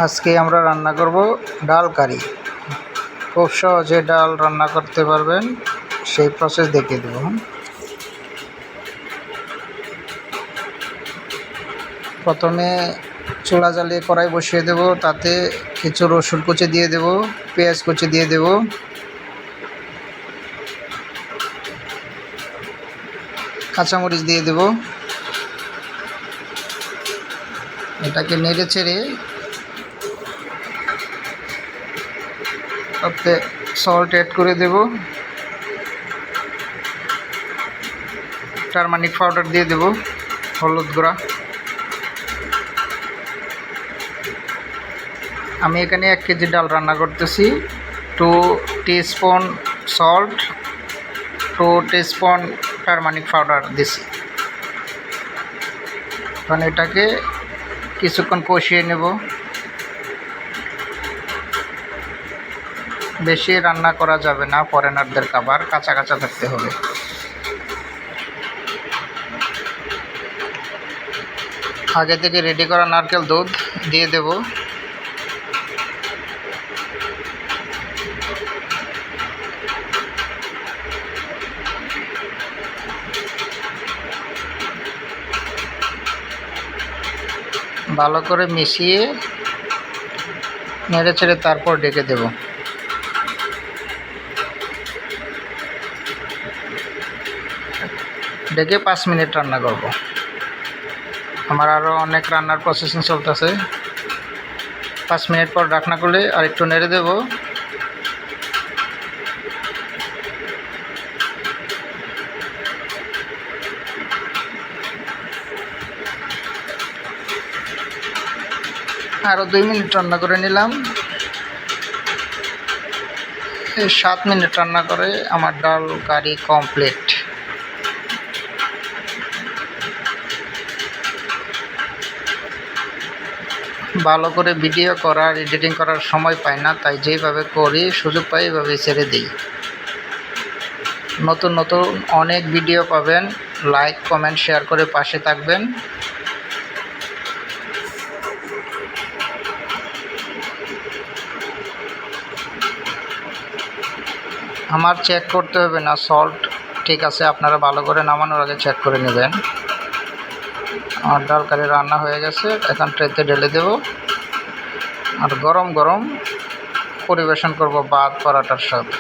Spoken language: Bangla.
আজকে আমরা রান্না করব ডাল কারি। খুব সহজে ডাল রান্না করতে পারবেন, সেই প্রসেস দেখিয়ে দেব। প্রথমে চুলা জ্বালিয়ে কড়াই বসিয়ে দেব, তাতে কিছু রসুন কুচি দিয়ে দেব, পেঁয়াজ কুচি দিয়ে দেব, কাঁচামরিচ দিয়ে দেব। এটাকে নেড়ে চেড়ে তাতে সল্ট অ্যাড করে দেব, টারমারিক পাউডার দিয়ে দেব, হলুদ গুঁড়া। আমি এখানে 1 কেজি ডাল রান্না করতেছি। 2 teaspoon salt, 2 teaspoon turmeric powder দিছি। এখন এটাকে কিছুক্ষণ কষিয়ে নেব। বেশি রান্না করা যাবে না, ফরেনারদের খাবার, কাঁচা কাঁচা থাকতে হবে। আগে থেকে রেডি করা নারকেল দুধ দিয়ে দেব। ভালো করে মিশিয়ে নেড়ে চেড়ে তারপর ঢেকে দেব। ঢেকে 5 মিনিট রান্না করব। আমার আরও অনেক রান্নার প্রসেসিং চলতেছে। 5 মিনিট পর ঢাকনা খুলে আর একটু নেড়ে দেব। আরও 2 মিনিট রান্না করে নিলাম। এই 7 মিনিট রান্না করে আমার ডাল কারি কমপ্লিট। ভালো করে ভিডিও করার, এডিটিং করার সময় পাই না, তাই যেভাবে করি, সুযোগ পাই এভাবেই ছেড়ে দিই। নতুন নতুন অনেক ভিডিও পাবেন। লাইক, কমেন্ট, শেয়ার করে পাশে থাকবেন। আমার চেক করতে হবে না, সল্ট ঠিক আছে। আপনারা ভালো করে নামানোর আগে চেক করে নেবেন। আমার ডাল কারি রান্না হয়ে গেছে। এখন ট্রেতে ঢেলে দেব আর গরম গরম পরিবেশন করব ভাত পরাটার সাথে।